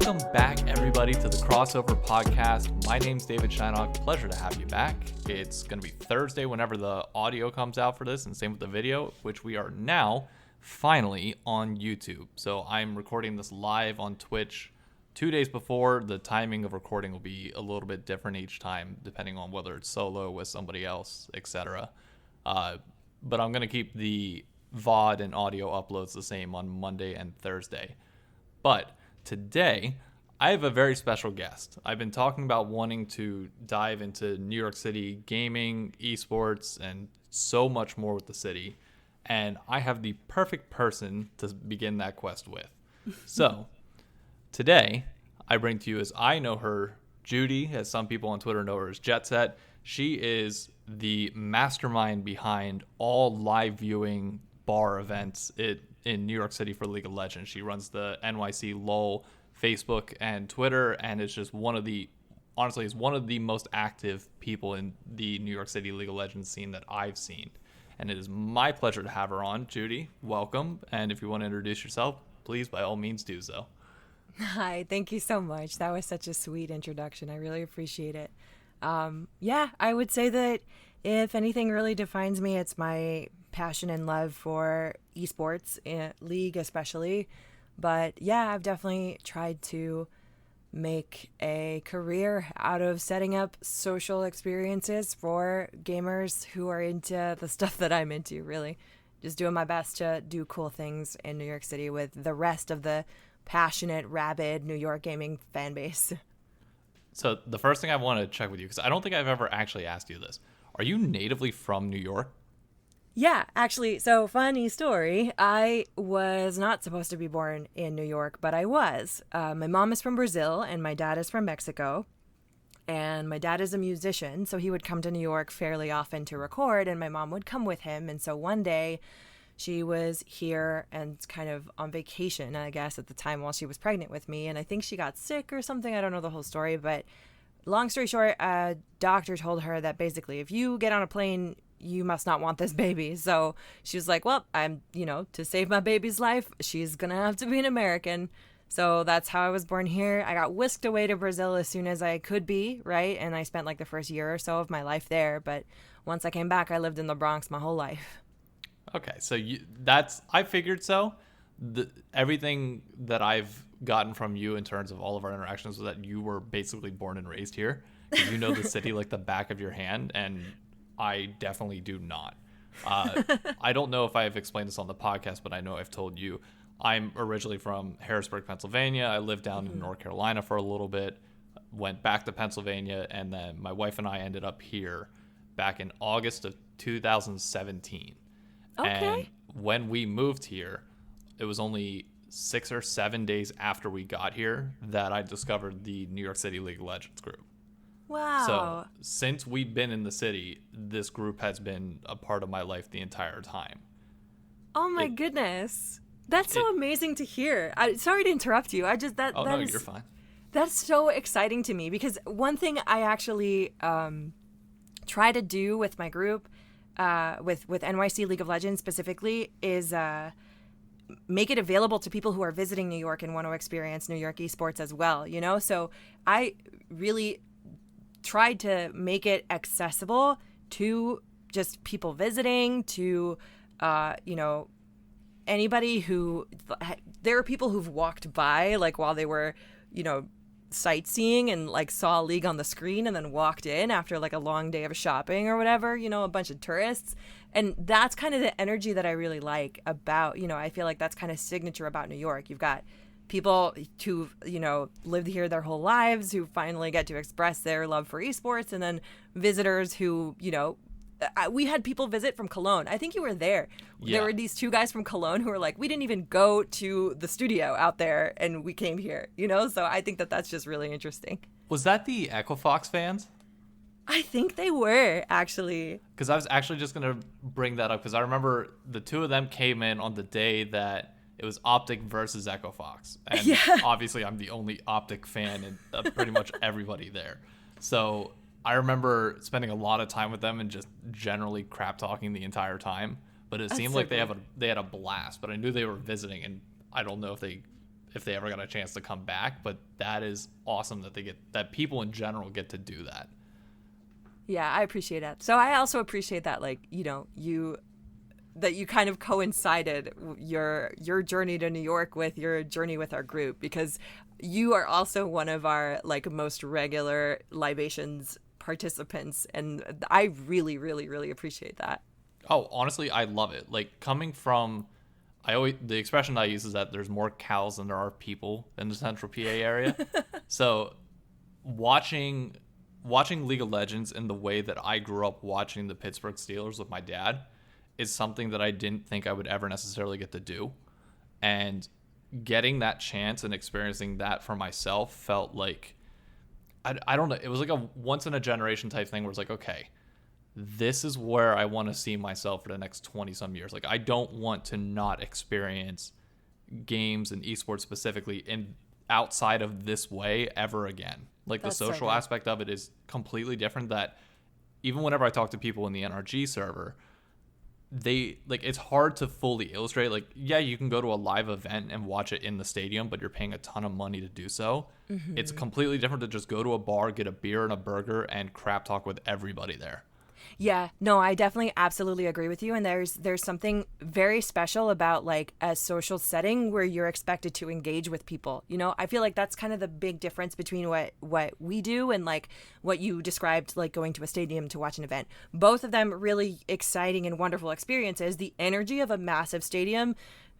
Welcome back, everybody, to the Crossover Podcast. My name's David Shynock. Pleasure to have you back. It's going to be Thursday whenever the audio comes out for this, and same with the video, which we are now finally on YouTube. So I'm recording this live on Twitch 2 days before. The timing of recording will be a little bit different each time, depending on whether it's solo with somebody else, etc. But I'm going to keep the VOD and audio uploads the same on Monday and Thursday. But today, I have a very special guest. I've been talking about wanting to dive into New York City gaming, esports, and so much more with the city. And I have the perfect person to begin that quest with. So, today, I bring to you, as I know her, Judy, as some people on Twitter know her as Jetset. She is the mastermind behind all live viewing bar events in New York City for League of Legends. She runs the NYC LOL Facebook and Twitter, and is just one of the most active people in the New York City League of Legends scene that I've seen. And it is my pleasure to have her on. Judy, welcome. And if you want to introduce yourself, please, by all means, do so. Hi, thank you so much. That was such a sweet introduction. I really appreciate it. I would say that if anything really defines me, it's my passion and love for esports, League especially. But yeah, I've definitely tried to make a career out of setting up social experiences for gamers who are into the stuff that I'm into, really. Just doing my best to do cool things in New York City with the rest of the passionate, rabid New York gaming fan base. So the first thing I want to check with you, because I don't think I've ever actually asked you this. Are you natively from New York? Yeah, actually, so funny story. I was not supposed to be born in New York, but I was. My mom is from Brazil and my dad is from Mexico. And my dad is a musician, so he would come to New York fairly often to record, and my mom would come with him. And so one day she was here and kind of on vacation, I guess, at the time while she was pregnant with me. And I think she got sick or something. I don't know the whole story, but long story short, a doctor told her that basically if you get on a plane, you must not want this baby. So she was like, well, to save my baby's life, she's going to have to be an American. So that's how I was born here. I got whisked away to Brazil as soon as I could be, right? And I spent like the first year or so of my life there. But once I came back, I lived in the Bronx my whole life. Okay, so I figured so. Everything that I've gotten from you in terms of all of our interactions was that you were basically born and raised here. You know the city like the back of your hand, and I definitely do not. I don't know if I've explained this on the podcast, but I know I've told you. I'm originally from Harrisburg, Pennsylvania. I lived down in North Carolina for a little bit, went back to Pennsylvania, and then my wife and I ended up here back in August of 2017. Okay. And when we moved here, it was only 6 or 7 days after we got here that I discovered the New York City League of Legends group. Wow. So since we've been in the city, this group has been a part of my life the entire time. Oh my goodness. That's so amazing to hear. Sorry to interrupt you. You're fine. That's so exciting to me because one thing I actually try to do with my group, with NYC League of Legends specifically, is make it available to people who are visiting New York and want to experience New York esports as well, So I really tried to make it accessible to just people visiting, to, anybody who, there are people who've walked by, like, while they were, sightseeing and, like, saw League on the screen and then walked in after, like, a long day of shopping or whatever, a bunch of tourists. And that's kind of the energy that I really like about, I feel like that's kind of signature about New York. You've got people who, lived here their whole lives who finally get to express their love for esports, and then visitors who, we had people visit from Cologne. I think you were there. Yeah. There were these two guys from Cologne who were like, we didn't even go to the studio out there and we came here, So I think that that's just really interesting. Was that the Echo Fox fans? I think they were, actually. Because I was actually just going to bring that up because I remember the two of them came in on the day that it was Optic versus Echo Fox. And obviously I'm the only Optic fan and pretty much everybody there. So I remember spending a lot of time with them and just generally crap talking the entire time. But it seemed like they had a blast. But I knew they were visiting, and I don't know if they if they ever got a chance to come back. But that is awesome that people in general get to do that. Yeah, I appreciate that. So I also appreciate that, like, that you kind of coincided your journey to New York with your journey with our group, because you are also one of our like most regular libations participants, and I really, really, really appreciate that. Oh, honestly, I love it. Like, coming from, the expression I use is that there's more cows than there are people in the central PA area. So watching League of Legends in the way that I grew up watching the Pittsburgh Steelers with my dad is something that I didn't think I would ever necessarily get to do. And getting that chance and experiencing that for myself felt like, I don't know, it was like a once in a generation type thing where it's like, okay, this is where I want to see myself for the next 20 some years. Like, I don't want to not experience games and esports specifically in outside of this way ever again. Like, the social aspect of it is completely different. That even whenever I talk to people in the NRG server, they like, it's hard to fully illustrate. Like, yeah, you can go to a live event and watch it in the stadium, but you're paying a ton of money to do so. Mm-hmm. It's completely different to just go to a bar, get a beer and a burger, and crap talk with everybody there. Yeah, no, I definitely absolutely agree with you. And there's something very special about like a social setting where you're expected to engage with people. You know, I feel like that's kind of the big difference between what we do and like what you described, like going to a stadium to watch an event. Both of them really exciting and wonderful experiences. The energy of a massive stadium,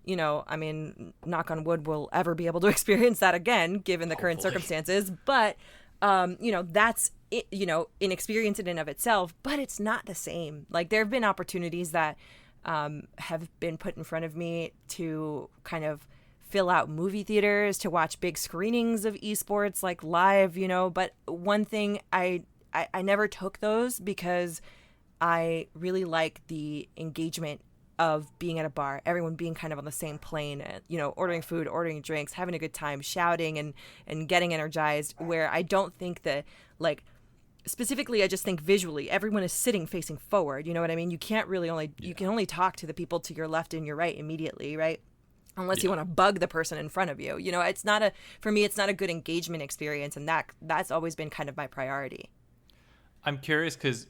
you know, I mean, knock on wood, we'll ever be able to experience that again, given the current circumstances. But, you know, that's it, you know, an experience in and of itself, but it's not the same. Like, there have been opportunities that have been put in front of me to kind of fill out movie theaters, to watch big screenings of esports, like live, you know. But one thing, I never took those because I really like the engagement of being at a bar, everyone being kind of on the same plane, you know, ordering food, ordering drinks, having a good time, shouting and getting energized, where I don't think that, like, specifically, I just think visually, everyone is sitting facing forward. You know what I mean? You can't really you can only talk to the people to your left and your right immediately, right? Unless you want to bug the person in front of you. You know, for me, it's not a good engagement experience. And that's always been kind of my priority. I'm curious because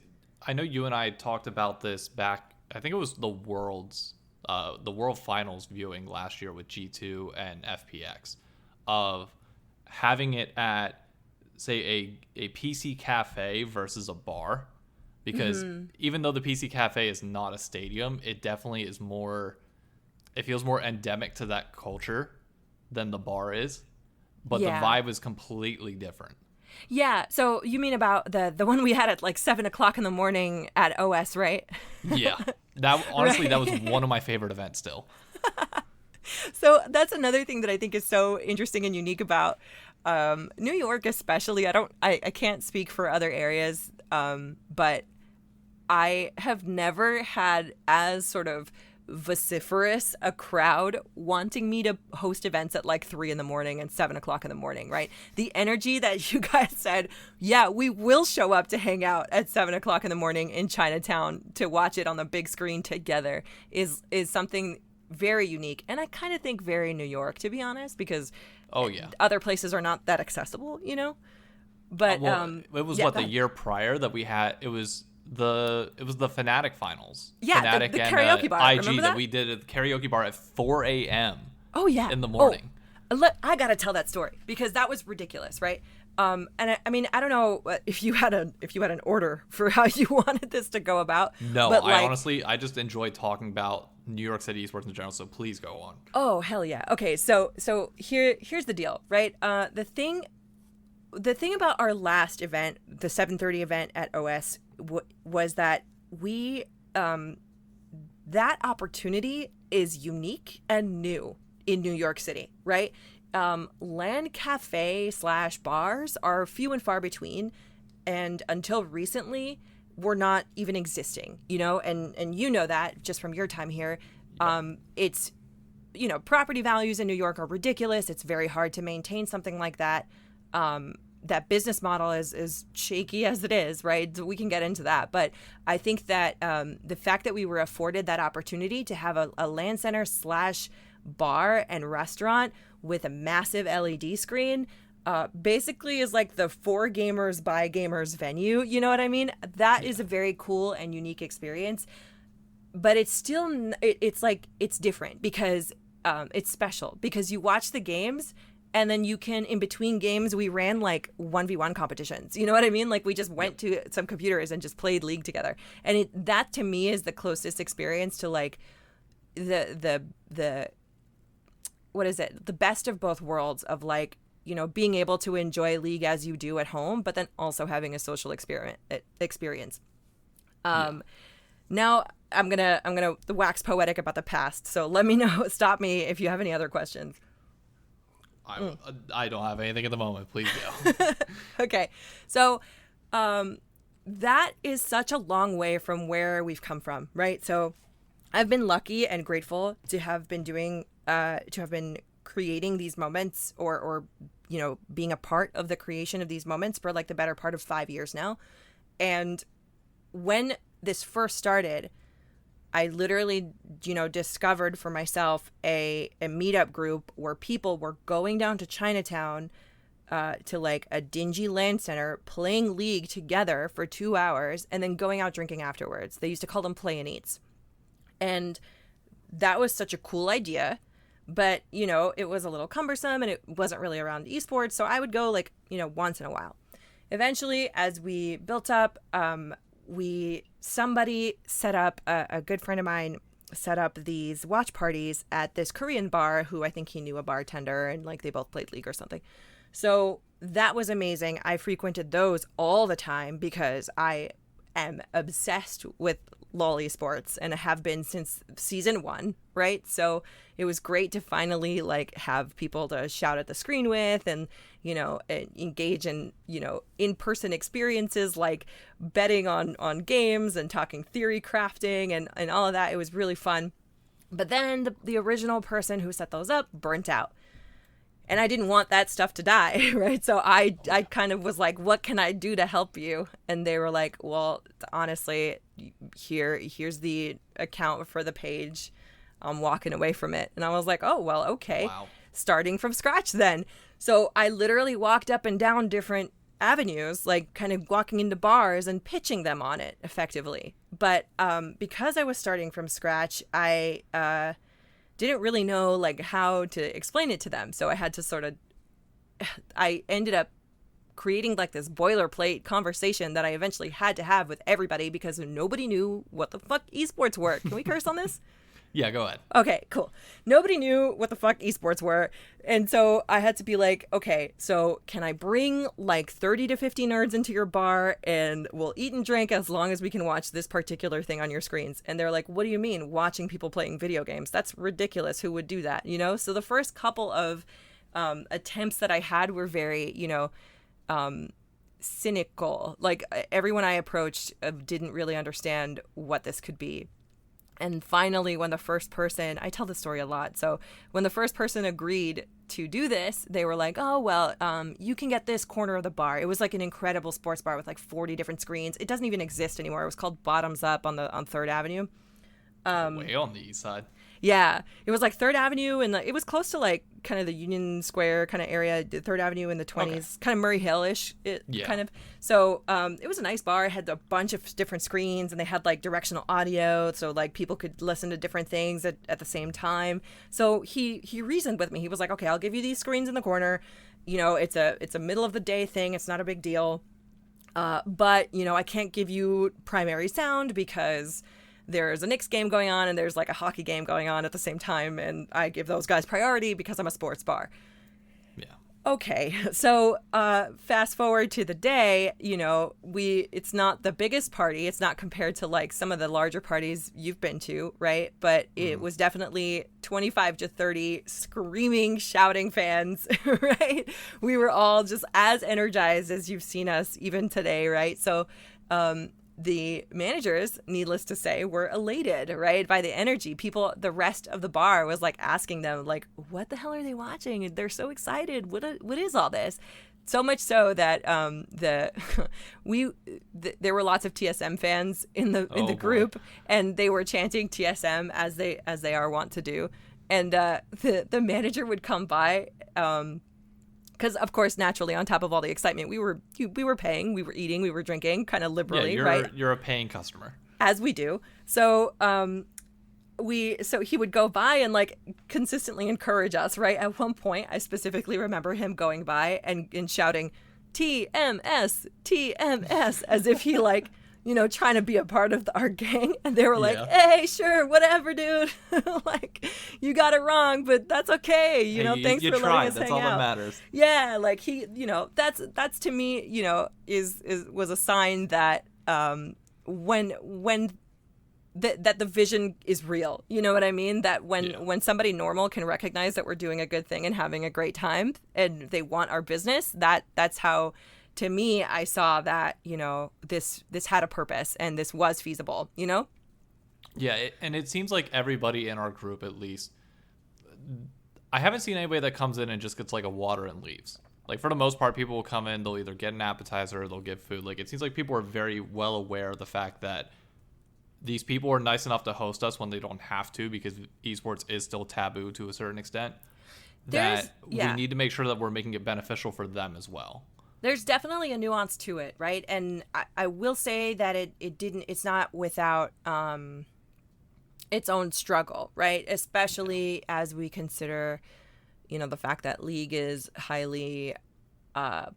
I know you and I talked about this back, I think it was the World Finals viewing last year with G2 and FPX, of having it at, say, a PC cafe versus a bar, because even though the PC cafe is not a stadium, it definitely is it feels more endemic to that culture than the bar is, but the vibe is completely different. Yeah. So you mean about the one we had at like 7:00 in the morning at OS, right? Yeah. That honestly, that was one of my favorite events still. So that's another thing that I think is so interesting and unique about New York, especially. I can't speak for other areas, but I have never had as sort of vociferous a crowd wanting me to host events at like 3 a.m. and 7:00 in the morning, right? The energy that you guys said, yeah, we will show up to hang out at 7:00 in the morning in Chinatown to watch it on the big screen together is something very unique. And I kind of think very New York, to be honest, because other places are not that accessible, you know? But it was the year prior that we had, it was the Fnatic finals. Yeah, Fnatic the karaoke bar. IG that we did at the karaoke bar at 4 a.m. Oh yeah, in the morning. I gotta tell that story because that was ridiculous, right? And I mean, I don't know if you had an order for how you wanted this to go about. No, but honestly, I just enjoy talking about New York City esports in general. So please go on. Oh hell yeah. Okay, so here's the deal, right? The thing about our last event, the 7:30 event at OS, was that we that opportunity is unique and new in New York City, right? LAN cafe / bars are few and far between, and until recently were not even existing, you know, and you know that just from your time here. It's, you know, property values in New York are ridiculous. It's very hard to maintain something like that. That business model is shaky as it is, right? So we can get into that. But I think that the fact that we were afforded that opportunity to have a LAN center / bar and restaurant with a massive LED screen basically is like the for gamers by gamers venue. You know what I mean? That is a very cool and unique experience. But it's still, it's like, it's different because it's special because you watch the games and then you can, in between games, we ran like 1v1 competitions. You know what I mean? Like we just went to some computers and just played League together. And that to me is the closest experience to like the what is it? The best of both worlds of like, you know, being able to enjoy League as you do at home, but then also having a social experience. Now I'm gonna wax poetic about the past. So let me know, stop me if you have any other questions. I don't have anything at the moment. Please go. Okay. So that is such a long way from where we've come from, right? So I've been lucky and grateful to have been creating these moments or you know, being a part of the creation of these moments for like the better part of 5 years now. And when this first started, I literally, you know, discovered for myself a meetup group where people were going down to Chinatown to like a dingy land center, playing League together for 2 hours and then going out drinking afterwards. They used to call them play and eats. And that was such a cool idea. But, you know, it was a little cumbersome and it wasn't really around esports. So I would go like, you know, once in a while. Eventually, as we built up, somebody set up, a good friend of mine set up these watch parties at this Korean bar who I think he knew a bartender and like they both played League or something. So that was amazing. I frequented those all the time because I am obsessed with LOL esports and have been since season 1, right? So it was great to finally like have people to shout at the screen with and, you know, engage in, you know, in-person experiences like betting on games and talking theory crafting and all of that. It was really fun. But then the original person who set those up burnt out. And I didn't want that stuff to die, right? So I kind of was like, what can I do to help you? And they were like, well, honestly, here's the account for the page. I'm walking away from it. And I was like, oh, well, okay. Wow. Starting from scratch then. So I literally walked up and down different avenues, like kind of walking into bars and pitching them on it effectively. But because I was starting from scratch, I didn't really know like how to explain it to them. So I had to I ended up creating like this boilerplate conversation that I eventually had to have with everybody because nobody knew what the fuck esports were. Can we curse on this? Yeah, go ahead. Okay, cool. Nobody knew what the fuck esports were. And so I had to be like, okay, so can I bring like 30 to 50 nerds into your bar and we'll eat and drink as long as we can watch this particular thing on your screens? And they're like, what do you mean watching people playing video games? That's ridiculous. Who would do that? You know? So the first couple of attempts that I had were very, you know, cynical. Like everyone I approached didn't really understand what this could be. And finally, when the first person, I tell this story a lot. So when the first person agreed to do this, they were like, oh, well, you can get this corner of the bar. It was like an incredible sports bar with like 40 different screens. It doesn't even exist anymore. It was called Bottoms Up on 3rd Avenue. Way on the east side. Yeah, it was like 3rd Avenue, and it was close to like kind of the Union Square kind of area, 3rd Avenue in the 20s, okay. Kind of Murray Hill-ish, kind of. So it was a nice bar. It had a bunch of different screens, and they had like directional audio, so like people could listen to different things at the same time. So he reasoned with me. He was like, okay, I'll give you these screens in the corner. You know, it's a middle of the day thing. It's not a big deal. But, you know, I can't give you primary sound because there's a Knicks game going on and there's like a hockey game going on at the same time, and I give those guys priority because I'm a sports bar. Yeah. Okay, so fast forward to the day, you know, it's not the biggest party. It's not compared to like some of the larger parties you've been to, right? But it was definitely 25 to 30 screaming, shouting fans, right? We were all just as energized as you've seen us even today, right? So the managers, needless to say, were elated, right, by the energy. People, the rest of the bar was like asking them, like, what the hell are they watching? They're so excited. What is all this? So much so that there were lots of TSM fans in the group, and they were chanting TSM as they are wont to do. And the manager would come by, because of course, naturally, on top of all the excitement, we were paying, we were eating, we were drinking, kind of liberally, right? You're a paying customer, as we do. So he would go by and like consistently encourage us, right? At one point, I specifically remember him going by and shouting TMS, TMS, as if he like, trying to be a part of our gang. And they were like, hey, sure, whatever, dude. Like, you got it wrong, but that's okay. Thanks for letting us hang out. That's all that matters. Yeah, like he, that's to me, was a sign that when that the vision is real. You know what I mean? That when somebody normal can recognize that we're doing a good thing and having a great time and they want our business, that's how, to me, I saw that, this had a purpose and this was feasible, Yeah, and it seems like everybody in our group, at least, I haven't seen anybody that comes in and just gets like a water and leaves. Like, for the most part, people will come in, they'll either get an appetizer or they'll get food. Like, it seems like people are very well aware of the fact that these people are nice enough to host us when they don't have to, because esports is still taboo to a certain extent. We need to make sure that we're making it beneficial for them as well. There's definitely a nuance to it, right? And I will say that it's not without its own struggle, right? Especially as we consider, the fact that League is highly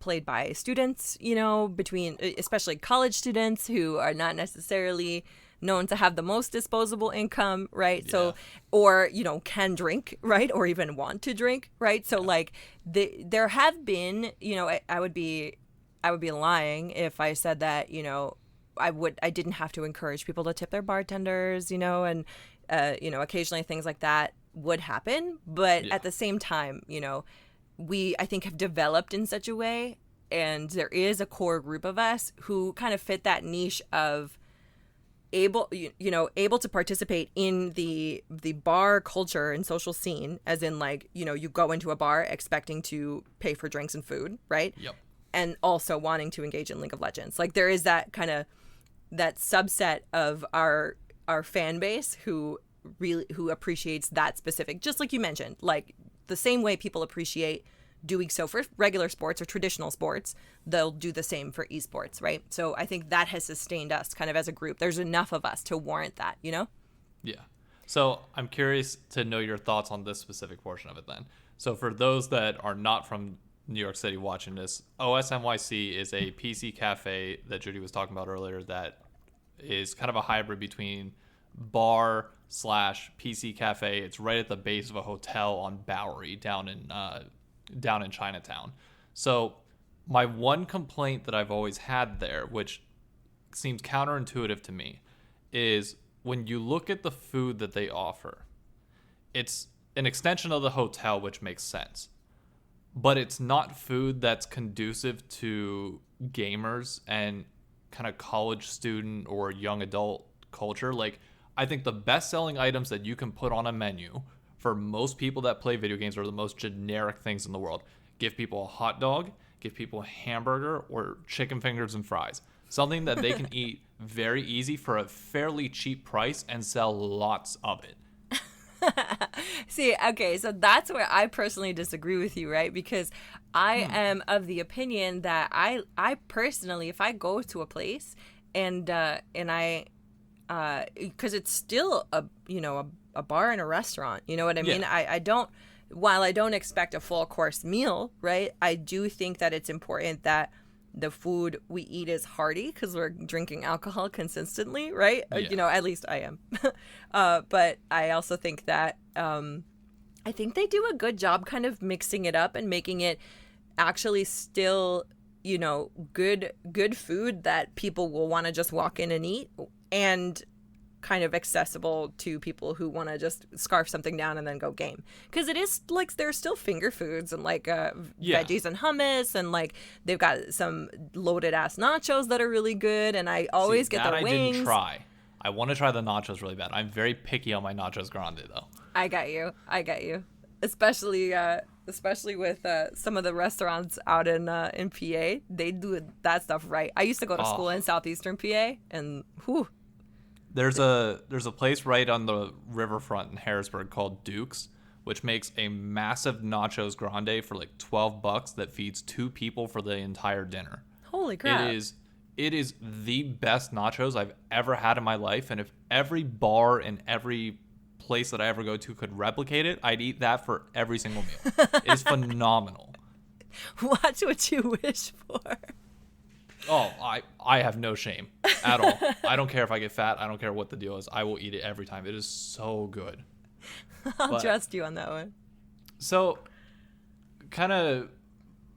played by students, between especially college students who are not necessarily known to have the most disposable income, right? Yeah. So, or, can drink, right? Or even want to drink, right? So like there have been, I would be lying if I said that, I didn't have to encourage people to tip their bartenders, and, occasionally things like that would happen. But at the same time, we, I think, have developed in such a way, and there is a core group of us who kind of fit that niche of able to participate in the bar culture and social scene, as in like, you go into a bar expecting to pay for drinks and food, right? Yep. And also wanting to engage in League of Legends. Like, there is that kind of that subset of our fan base who appreciates that specific, just like you mentioned, like the same way people appreciate doing so for regular sports or traditional sports, they'll do the same for esports, right? So I think that has sustained us kind of as a group. There's enough of us to warrant that, Yeah. So I'm curious to know your thoughts on this specific portion of it then. So for those that are not from New York City watching this, OSNYC is a PC cafe that Judy was talking about earlier that is kind of a hybrid between bar / PC cafe. It's right at the base of a hotel on Bowery down in Chinatown. So my one complaint that I've always had there, which seems counterintuitive to me, is when you look at the food that they offer, it's an extension of the hotel, which makes sense. But it's not food that's conducive to gamers and kind of college student or young adult culture. Like, I think the best-selling items that you can put on a menu for most people that play video games are the most generic things in the world. Give people a hot dog, give people a hamburger, or chicken fingers and fries. Something that they can eat very easy for a fairly cheap price and sell lots of it. See, okay, so that's where I personally disagree with you, right? Because I am of the opinion that I personally, if I go to a place and I because it's still a bar and a restaurant, you know what I mean? Yeah. While I don't expect a full course meal, right? I do think that it's important that the food we eat is hearty because we're drinking alcohol consistently, right? Yeah. At least I am. But I also think that I think they do a good job kind of mixing it up and making it actually still, good food that people will want to just walk in and eat, and kind of accessible to people who want to just scarf something down and then go game. Because it is like there's still finger foods and like veggies and hummus, and like they've got some loaded ass nachos that are really good, and I always get the wings. I didn't try. I want to try the nachos really bad. I'm very picky on my nachos grande though. I got you. Especially with some of the restaurants out in PA, they do that stuff right. I used to go to school in southeastern PA, and whew. There's a place right on the riverfront in Harrisburg called Duke's, which makes a massive nachos grande for like $12 that feeds 2 people for the entire dinner. Holy crap. It is the best nachos I've ever had in my life, and if every bar and every place that I ever go to could replicate it, I'd eat that for every single meal. It's phenomenal. Watch what you wish for. Oh, I have no shame at all. I don't care if I get fat. I don't care what the deal is. I will eat it every time. It is so good. I'll trust you on that one. So, kind of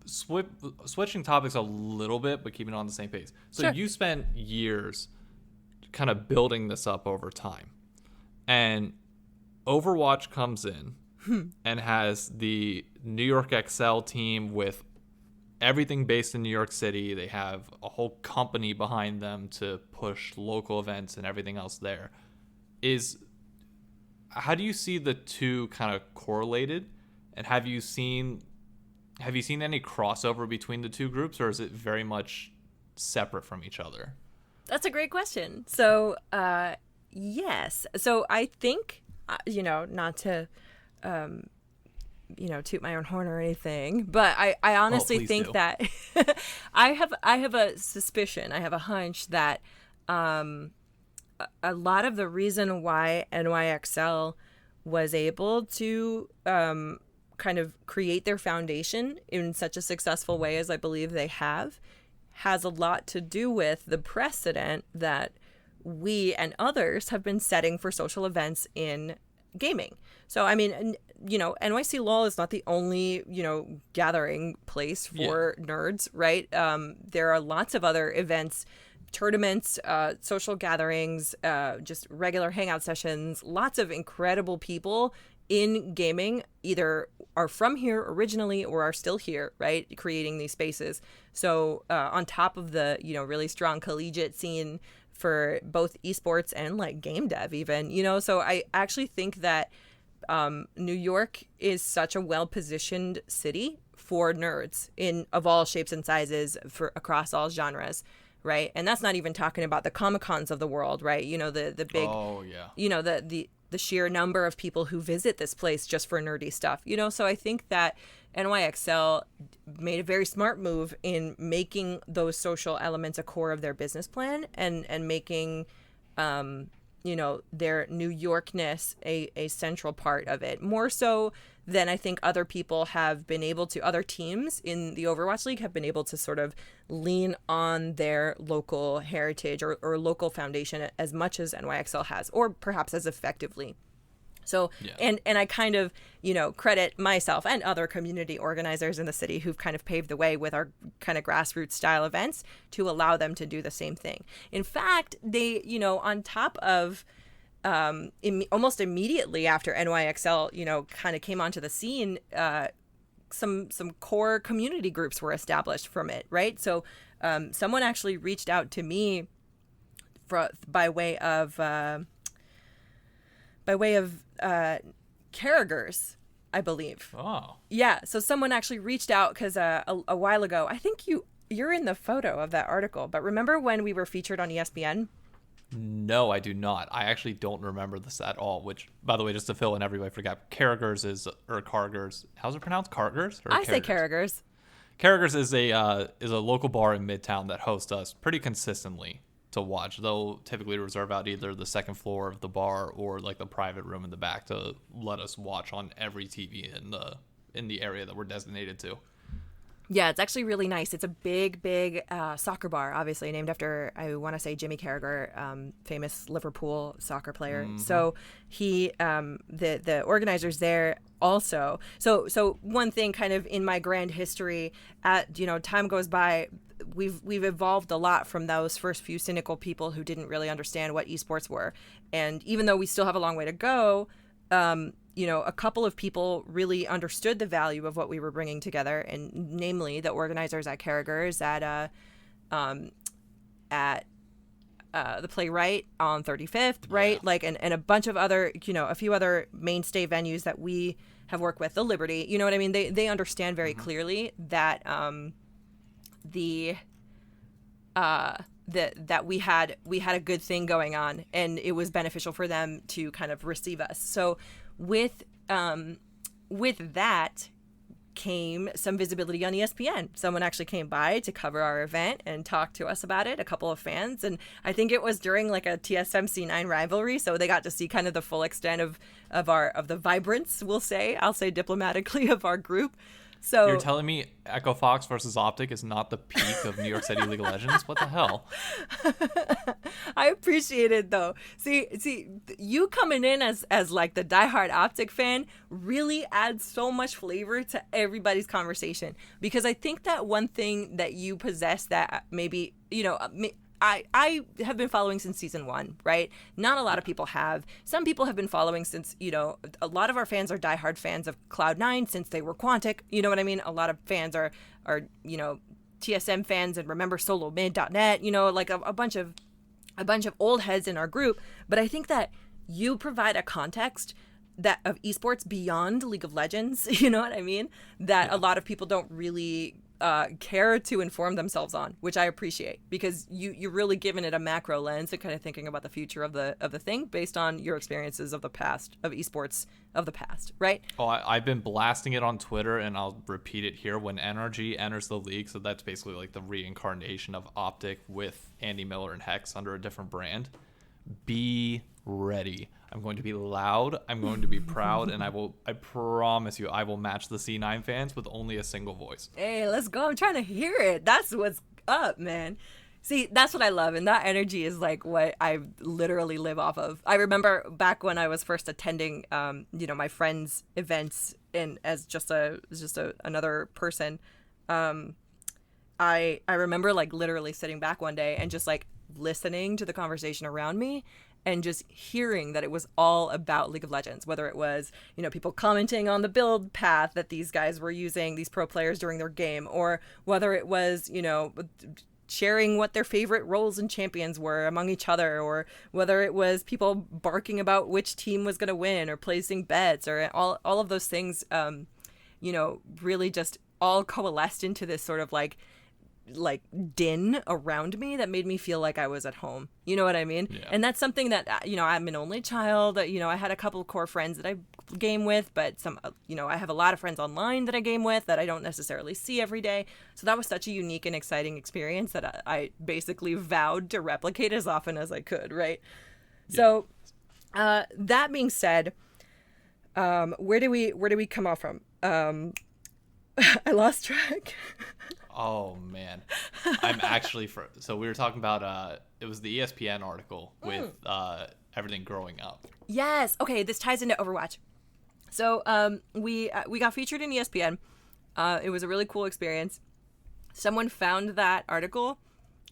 switching topics a little bit, but keeping it on the same pace. So Sure. You spent years kind of building this up over time. And Overwatch comes in and has the New York XL team with everything based in New York City. They have a whole company behind them to push local events and everything else there. How do you see the two kind of correlated? And have you seen any crossover between the two groups, or is it very much separate from each other? That's a great question. So, yes. So I think, not to, toot my own horn or anything, but I honestly think that I have a suspicion, I have a hunch that a lot of the reason why NYXL was able to kind of create their foundation in such a successful way as I believe they have has a lot to do with the precedent that we and others have been setting for social events in gaming. So, I mean, NYC LOL is not the only, gathering place for nerds, right? There are lots of other events, tournaments, social gatherings, just regular hangout sessions, lots of incredible people in gaming either are from here originally or are still here, right, creating these spaces. So on top of the, really strong collegiate scene for both esports and like game dev even, so I actually think that New York is such a well-positioned city for nerds of all shapes and sizes for across all genres. Right. And that's not even talking about the Comic-Cons of the world. Right. The big. Oh, yeah. The sheer number of people who visit this place just for nerdy stuff. So I think that NYXL made a very smart move in making those social elements a core of their business plan and making, their New Yorkness a central part of it. More so than I think other people have been able to, other teams in the Overwatch League have been able to sort of lean on their local heritage or local foundation as much as NYXL has, or perhaps as effectively. So, and I kind of, credit myself and other community organizers in the city who've kind of paved the way with our kind of grassroots style events to allow them to do the same thing. In fact, they, on top of almost immediately after NYXL, kind of came onto the scene, some core community groups were established from it, right? So someone actually reached out to me by way of Carragers, I believe. Oh. Yeah, so someone actually reached out because a while ago, I think you're in the photo of that article, but remember when we were featured on ESPN? No, I do not. I actually don't remember this at all, which, by the way, just to fill in everybody forgot, Carragers or Cargers. How's it pronounced? Cargers? Or I say Carragers. Carragers is a local bar in Midtown that hosts us pretty consistently to watch. They'll typically reserve out either the second floor of the bar or like the private room in the back to let us watch on every TV in the area that we're designated to. Yeah, it's actually really nice. It's a big soccer bar, obviously named after, I want to say, Jimmy Carragher, famous Liverpool soccer player. Mm-hmm. So he, the organizers there also. So one thing kind of in my grand history, time goes by, we've evolved a lot from those first few cynical people who didn't really understand what esports were. And even though we still have a long way to go, a couple of people really understood the value of what we were bringing together, and namely the organizers at Carragers, at the Playwright on 35th, right? Like, and a bunch of other, a few other mainstay venues that we have worked with, the Liberty, you know what I mean? They understand very clearly that that we had a good thing going on, and it was beneficial for them to kind of receive us. So with with that came some visibility on ESPN. Someone actually came by to cover our event and talk to us about it, a couple of fans. And I think it was during like a TSM-C9 rivalry. So they got to see kind of the full extent of the vibrance, I'll say diplomatically, of our group. So you're telling me Echo Fox versus Optic is not the peak of New York City League of Legends? What the hell? I appreciate it though. See, you coming in as like the diehard Optic fan really adds so much flavor to everybody's conversation, because I think that one thing that you possess that maybe, I have been following since season 1, right? Not a lot of people have. Some people have been following since, a lot of our fans are diehard fans of Cloud9 since they were Quantic. You know what I mean? A lot of fans are TSM fans and remember SoloMid.net, like a bunch of old heads in our group. But I think that you provide a context that of esports beyond League of Legends, you know what I mean? That a lot of people don't really care to inform themselves on, which I appreciate, because you're really giving it a macro lens and kind of thinking about the future of the thing based on your experiences of the past, of esports of the past, right? Oh, I've been blasting it on Twitter, and I'll repeat it here. When NRG enters the league, so that's basically like the reincarnation of Optic with Andy Miller and Hex under a different brand, be ready. I'm going to be loud, I'm going to be proud, and I promise you, I will match the C9 fans with only a single voice. Hey, let's go. I'm trying to hear it. That's what's up, man. See, that's what I love, and that energy is like what I literally live off of. I remember back when I was first attending, my friends' events, and as just another person, I remember like literally sitting back one day and just like listening to the conversation around me, and just hearing that it was all about League of Legends, whether it was, people commenting on the build path that these guys were using, these pro players during their game, or whether it was, sharing what their favorite roles and champions were among each other, or whether it was people barking about which team was going to win or placing bets, or all of those things, really just all coalesced into this sort of like din around me that made me feel like I was at home. You know what I mean? Yeah. And that's something that, I'm an only child. I had a couple of core friends that I game with, but some, I have a lot of friends online that I game with that I don't necessarily see every day. So that was such a unique and exciting experience that I basically vowed to replicate as often as I could, right? Yeah. So that being said, where do we come off from? I lost track. Oh man, I'm actually so we were talking about it was the ESPN article with everything growing up. Yes. Okay, this ties into Overwatch. So we got featured in ESPN. It was a really cool experience. Someone found that article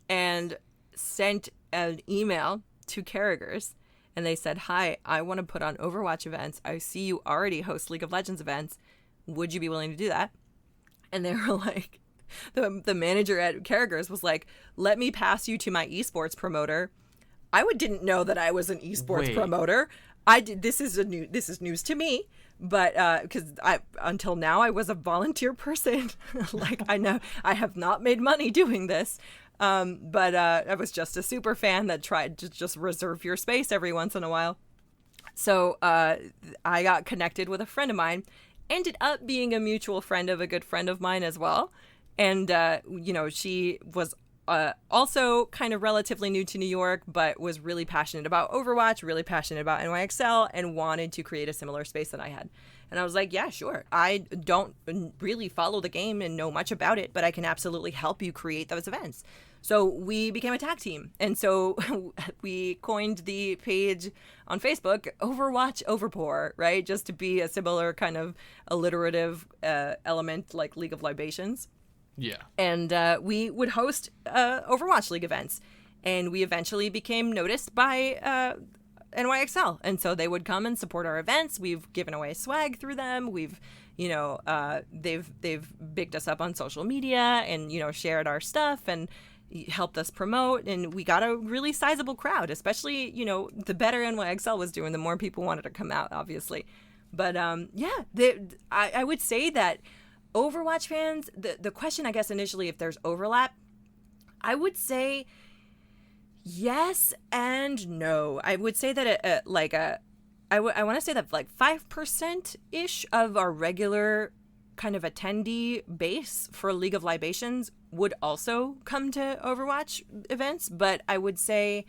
and sent an email to Carragers, and they said, "Hi, I want to put on Overwatch events. I see you already host League of Legends events. Would you be willing to do that?" And they were like, the manager at Carragers was like, "Let me pass you to my esports promoter." I didn't know that I was an esports promoter. This is news to me, but because until now I was a volunteer person. Like, I know I have not made money doing this, but I was just a super fan that tried to just reserve your space every once in a while. So I got connected with a friend of mine, ended up being a mutual friend of a good friend of mine as well. And, she was also kind of relatively new to New York, but was really passionate about Overwatch, really passionate about NYXL, and wanted to create a similar space that I had. And I was like, yeah, sure. I don't really follow the game and know much about it, but I can absolutely help you create those events. So we became a tag team. And so we coined the page on Facebook, Overwatch Overpour, right? Just to be a similar kind of alliterative element like League of Libations. Yeah. And we would host Overwatch League events. And we eventually became noticed by NYXL. And so they would come and support our events. We've given away swag through them. We've, they've bigged us up on social media and, shared our stuff and helped us promote. And we got a really sizable crowd, especially, the better NYXL was doing, the more people wanted to come out, obviously. But I would say that Overwatch fans, the question, I guess, initially, if there's overlap, I would say yes and no. I would say that I want to say that like 5% ish of our regular kind of attendee base for League of Libations would also come to Overwatch events, but I would say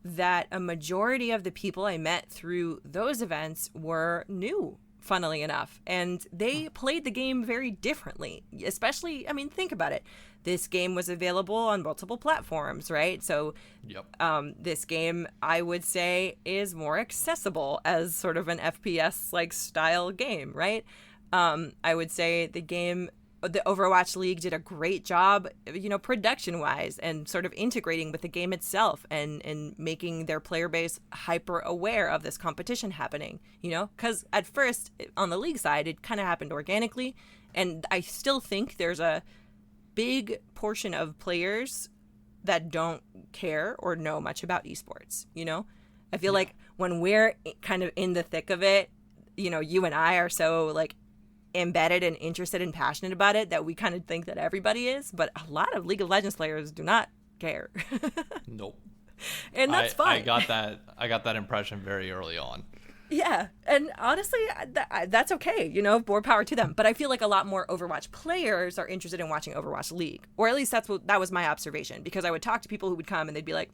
that a majority of the people I met through those events were new, funnily enough, and they played the game very differently. Especially, I mean, think about it. This game was available on multiple platforms, right? So Yep. this game, I would say, is more accessible as sort of an FPS like style game, right? I would say the Overwatch League did a great job, production wise and sort of integrating with the game itself and making their player base hyper aware of this competition happening, because at first on the league side, it kind of happened organically. And I still think there's a big portion of players that don't care or know much about esports. I feel like when we're kind of in the thick of it, you and I are so like embedded and interested and passionate about it that we kind of think that everybody is, but a lot of League of Legends players do not care. Nope. And that's fine. I got that impression very early on. Yeah, and honestly, that's okay. More power to them. But I feel like a lot more Overwatch players are interested in watching Overwatch League, or at least that was my observation. Because I would talk to people who would come and they'd be like,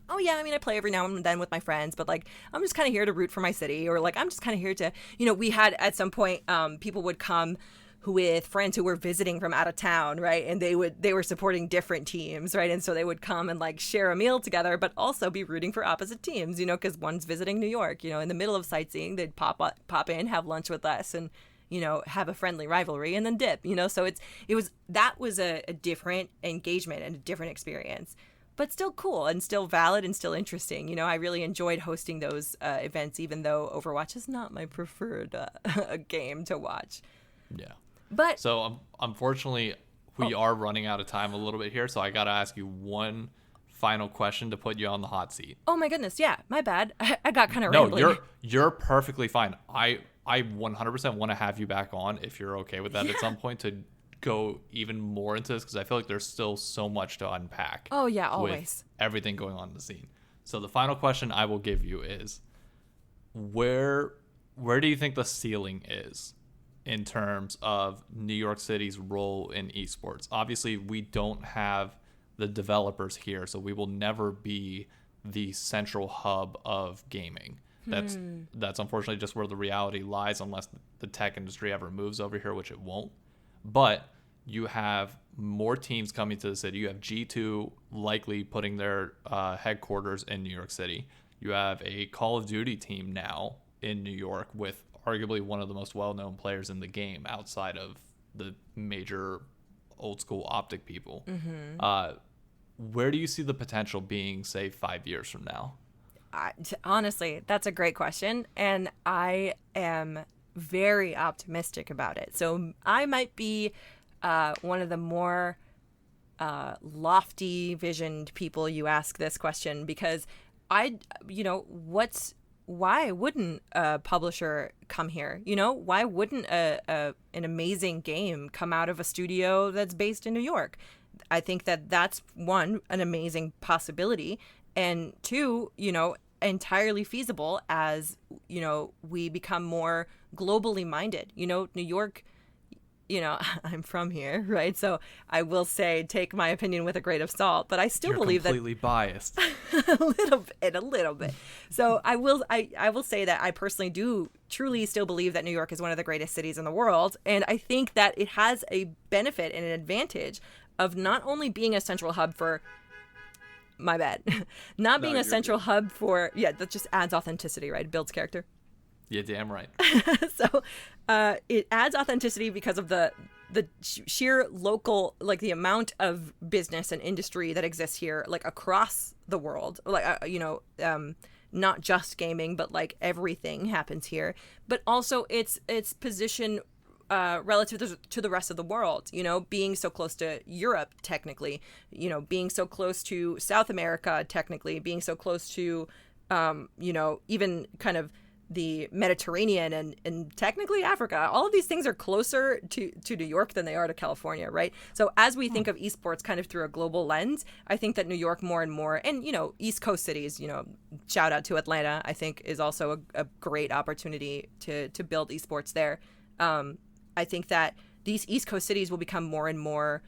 "Oh yeah, I mean, I play every now and then with my friends, but like, I'm just kind of here to root for my city, or like, I'm just kind of here to, we had at some point, people would come with friends who were visiting from out of town, right? And they were supporting different teams, right? And so they would come and like share a meal together, but also be rooting for opposite teams, because one's visiting New York, in the middle of sightseeing, they'd pop in, have lunch with us, and have a friendly rivalry and then dip, so that was a different engagement and a different experience, but still cool and still valid and still interesting. I really enjoyed hosting those events, even though Overwatch is not my preferred game to watch. Yeah. But so unfortunately, we are running out of time a little bit here, so I got to ask you one final question to put you on the hot seat. Oh my goodness, yeah, my bad. I got kind of No, rambly. you're perfectly fine. I 100% want to have you back on if you're okay with that at some point to go even more into this, because I feel like there's still so much to unpack. Oh yeah, always. With everything going on in the scene. So the final question I will give you is, where do you think the ceiling is in terms of New York City's role in esports? Obviously, we don't have the developers here, so we will never be the central hub of gaming. That's unfortunately just where the reality lies, unless the tech industry ever moves over here, which it won't. But you have more teams coming to the city. You have G2 likely putting their headquarters in New York City. You have a Call of Duty team now in New York with arguably one of the most well-known players in the game outside of the major old-school Optic people. Where do you see the potential being, say, 5 years from now? Honestly, that's a great question, and I am very optimistic about it. So I might be one of the more lofty visioned people you ask this question, because why wouldn't a publisher come here? Why wouldn't an amazing game come out of a studio that's based in New York? I think that's one, an amazing possibility, and two, entirely feasible as, we become more globally minded. New York, I'm from here, right? So I will say, take my opinion with a grain of salt, but I still believe that completely biased. a little bit. So I will say that I personally do truly still believe that New York is one of the greatest cities in the world. And I think that it has a benefit and an advantage of not only being a central hub for being a central hub for, that just adds authenticity, right? It builds character. Yeah, damn right. So it adds authenticity because of the sheer local, like the amount of business and industry that exists here, like across the world, like, not just gaming, but like everything happens here. But also its position relative to the rest of the world, being so close to Europe, technically, being so close to South America, technically, being so close to, even kind of the Mediterranean and technically Africa. All of these things are closer to New York than they are to California, right? So as we think of esports kind of through a global lens, I think that New York more and more, and, you know, East Coast cities, you know, shout out to Atlanta, I think is also a great opportunity to build esports there. I think that these East Coast cities will become more and more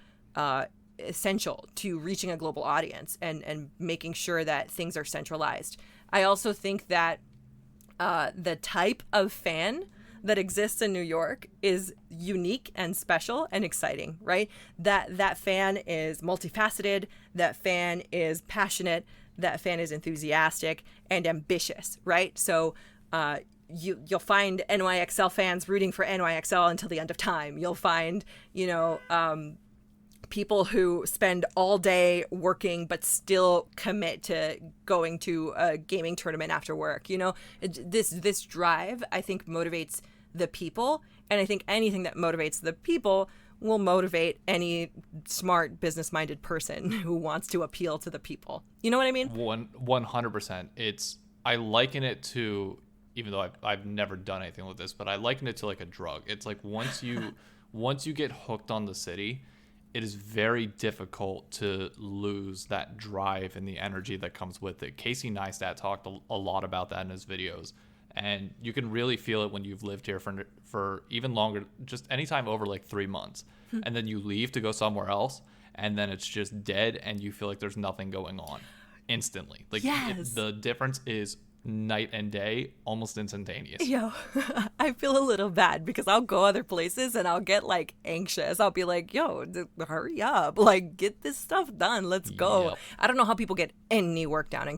essential to reaching a global audience and making sure that things are centralized. I also think that the type of fan that exists in New York is unique and special and exciting, right? That fan is multifaceted, that fan is passionate, that fan is enthusiastic and ambitious, right? So you'll find NYXL fans rooting for NYXL until the end of time. You'll find, you know, people who spend all day working but still commit to going to a gaming tournament after work. You know, this drive, I think, motivates the people, and I think anything that motivates the people will motivate any smart business-minded person who wants to appeal to the people. You know what I mean? 100%. I liken it to, even though I've never done anything with this, but I liken it to like a drug. It's like once you get hooked on the city, it is very difficult to lose that drive and the energy that comes with it. Casey Neistat talked a lot about that in his videos, and you can really feel it when you've lived here for even longer, just anytime over like 3 months, and then you leave to go somewhere else, and then it's just dead, and you feel like there's nothing going on instantly. Like the difference is night and day, almost instantaneous. Yo, I feel a little bad because I'll go other places and I'll get like anxious. I'll be like, yo, hurry up, like get this stuff done, let's go. Yep. I don't know how people get any work done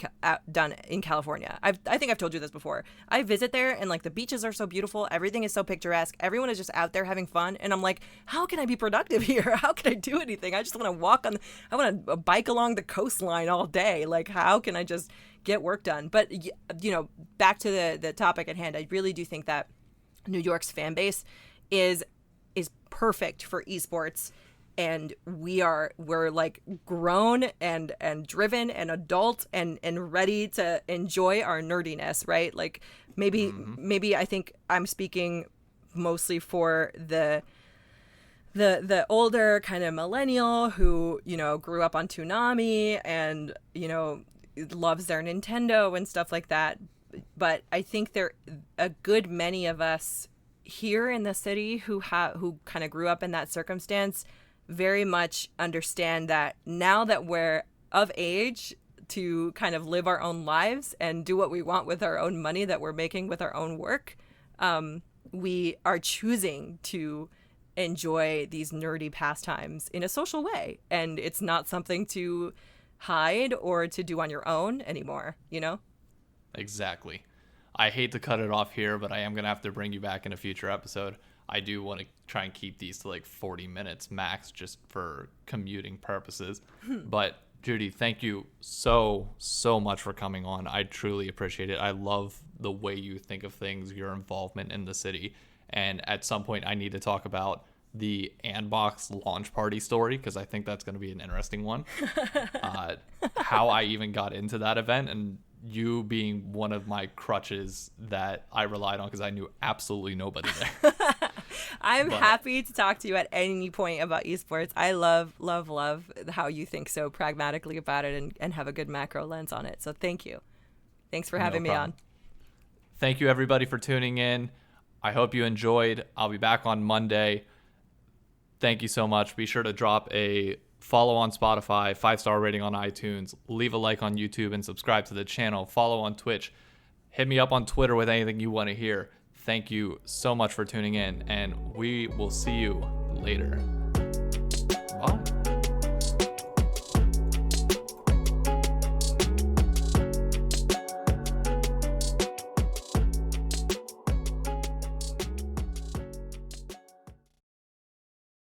in California. I think I've told you this before. I visit there and like the beaches are so beautiful, everything is so picturesque, everyone is just out there having fun, and I'm like, how can I be productive here? How can I do anything? I just want to I want to bike along the coastline all day. Like, how can I just get work done? But, you know, back to the topic at hand, I really do think that New York's fan base is perfect for esports, and we're like grown and driven and adult and ready to enjoy our nerdiness, right? Like maybe I think I'm speaking mostly for the older kind of millennial who, you know, grew up on Toonami and, you know, loves their Nintendo and stuff like that. But I think there a good many of us here in the city who kind of grew up in that circumstance very much understand that now that we're of age to kind of live our own lives and do what we want with our own money that we're making with our own work, we are choosing to enjoy these nerdy pastimes in a social way, and it's not something to hide or to do on your own anymore, you know? Exactly. I hate to cut it off here, but I am going to have to bring you back in a future episode. I do want to try and keep these to like 40 minutes max just for commuting purposes. But Judy, thank you so much for coming on. I truly appreciate it. I love the way you think of things, your involvement in the city. And at some point I need to talk about the Andbox launch party story, because I think that's going to be an interesting one. How I even got into that event, and you being one of my crutches that I relied on because I knew absolutely nobody there. I'm happy to talk to you at any point about esports. I love how you think so pragmatically about it and have a good macro lens on it. So thank you. Thanks for having me on. Thank you, everybody, for tuning in. I hope you enjoyed. I'll be back on Monday. Thank you so much. Be sure to drop a follow on Spotify, 5-star rating on iTunes, leave a like on YouTube, and subscribe to the channel. Follow on Twitch. Hit me up on Twitter with anything you want to hear. Thank you so much for tuning in, and we will see you later. Bye.